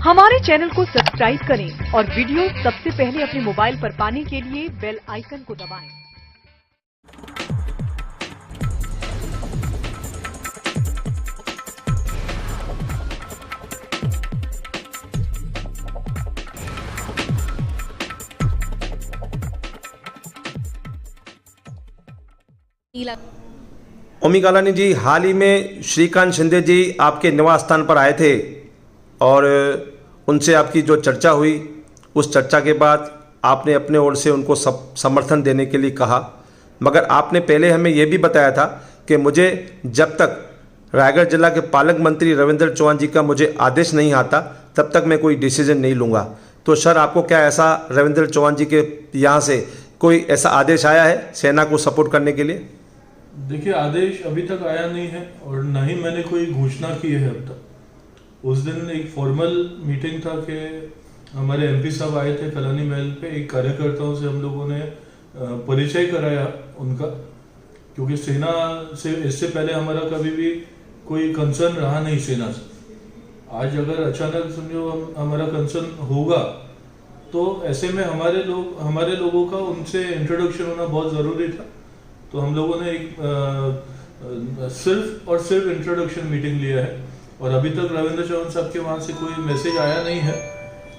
हमारे चैनल को सब्सक्राइब करें और वीडियो सबसे पहले अपने मोबाइल पर पाने के लिए बेल आइकन को दबाएं। ओमी कालानी जी, हाल ही में श्रीकांत शिंदे जी आपके निवास स्थान पर आए थे और उनसे आपकी जो चर्चा हुई, उस चर्चा के बाद आपने अपने ओर से उनको समर्थन देने के लिए कहा, मगर आपने पहले हमें यह भी बताया था कि मुझे जब तक रायगढ़ जिला के पालक मंत्री रविंद्र चौहान जी का मुझे आदेश नहीं आता तब तक मैं कोई डिसीजन नहीं लूँगा। तो सर, आपको क्या ऐसा रविंद्र चौहान जी के यहाँ से कोई ऐसा आदेश आया है सेना को सपोर्ट करने के लिए? देखिए, आदेश अभी तक आया नहीं है और न ही मैंने कोई घोषणा की है अब तक। उस दिन एक फॉर्मल मीटिंग था कि हमारे एमपी साहब आए थे कलानी महल पे, एक कार्यकर्ताओं से हम लोगों ने परिचय कराया उनका, क्योंकि सेना से इससे पहले हमारा कभी भी कोई कंसर्न रहा नहीं सेना से। आज अगर अचानक समझो हमारा कंसर्न होगा तो ऐसे में हमारे लोगों का उनसे इंट्रोडक्शन होना बहुत ज़रूरी था। तो हम लोगों ने एक सिर्फ और सिर्फ इंट्रोडक्शन मीटिंग लिया है और अभी तक रविंद्र चौहान साहब के वहाँ से कोई मैसेज आया नहीं है।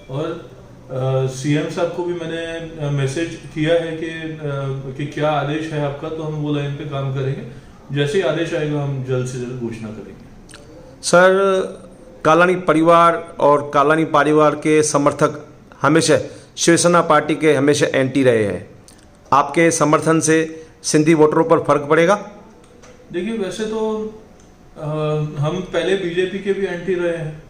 और सीएम साहब को भी मैंने मैसेज किया है कि क्या आदेश है आपका, तो हम वो लाइन पे काम करेंगे। जैसे ही आदेश आएगा हम जल्द से जल्द घोषणा करेंगे। सर, कालानी परिवार और कालानी परिवार के समर्थक हमेशा शिवसेना पार्टी के हमेशा एंटी रहे हैं। आपके समर्थन से सिंधी वोटरों पर फर्क पड़ेगा? देखिए, वैसे तो हम पहले बीजेपी के भी एंटी रहे हैं।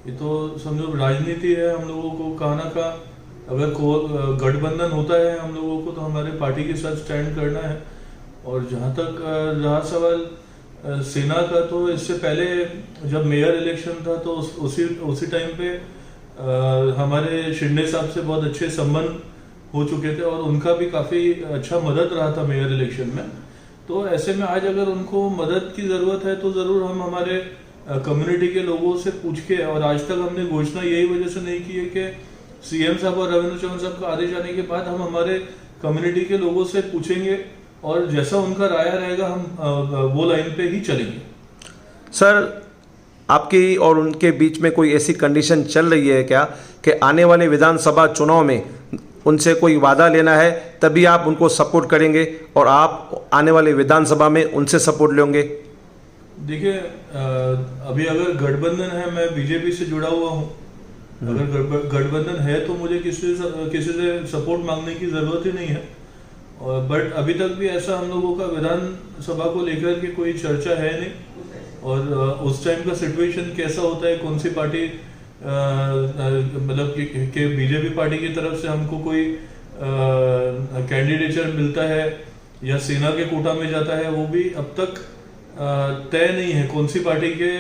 ये तो समझो राजनीति है, हम लोगों को कहा ना कहा अगर गठबंधन होता है हम लोगों को तो हमारे पार्टी के साथ स्टैंड करना है। और जहाँ तक रहा सवाल सेना का, तो इससे पहले जब मेयर इलेक्शन था तो उसी टाइम पे हमारे शिंदे साहब से बहुत अच्छे संबंध हो चुके थे और उनका भी काफ़ी अच्छा मदद रहा था मेयर इलेक्शन में। तो ऐसे में आज अगर उनको मदद की ज़रूरत है तो ज़रूर हम हमारे कम्युनिटी के लोगों से पूछ के, और आज तक हमने घोषणा यही वजह से नहीं की है कि सीएम साहब और रविंद्र चौहान साहब का आदेश आने के बाद हम हमारे कम्युनिटी के लोगों से पूछेंगे और जैसा उनका राय रहेगा हम वो लाइन पे ही चलेंगे। सर, आपकी और उनके बीच में कोई ऐसी कंडीशन चल रही है क्या कि आने वाले विधानसभा चुनाव में उनसे कोई वादा लेना है तभी आप उनको सपोर्ट करेंगे और आप आने वाले विधानसभा में उनसे सपोर्ट लेंगे? देखिए, अभी अगर गठबंधन है, मैं बीजेपी से जुड़ा हुआ हूँ, अगर गठबंधन है तो मुझे किसी से सपोर्ट मांगने की जरूरत ही नहीं है। और बट अभी तक भी ऐसा हम लोगों का विधानसभा को लेकर के कोई चर्चा है नहीं। और उस टाइम का सिचुएशन कैसा होता है, कौन सी पार्टी मतलब कि बीजेपी पार्टी की तरफ से हमको कोई कैंडिडेचर मिलता है या सेना के कोटा में जाता है, वो भी अब तक तय नहीं है कौन सी पार्टी के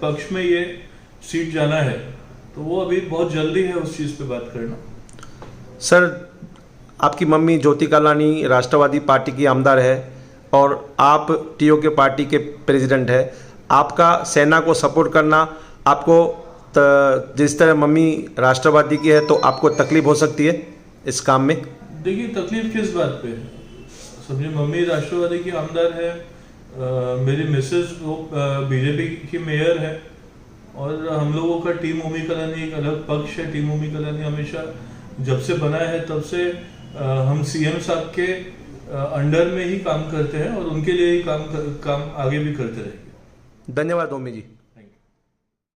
पक्ष में ये सीट जाना है। तो वो अभी बहुत जल्दी है उस चीज़ पे बात करना। सर, आपकी मम्मी ज्योति कालानी राष्ट्रवादी पार्टी की आमदार है और आप टीओके पार्टी के प्रेसिडेंट है। आपका सेना को सपोर्ट करना, आपको जिस तरह मम्मी राष्ट्रवादी की है तो आपको तकलीफ हो सकती है इस काम में? देखिए, तकलीफ किस बात पे है? समझिए, मम्मी राष्ट्रवादी की आमदार है, मेरी मिसेस वो बीजेपी की मेयर है और हम लोगों का टीम ओमी कालानी एक अलग पक्ष है। टीम ओमी कालानी हमेशा जब से बना है तब से हम सीएम साहब के अंडर में ही काम करते हैं और उनके लिए ही काम आगे भी करते रहेंगे। धन्यवाद ओमी जी।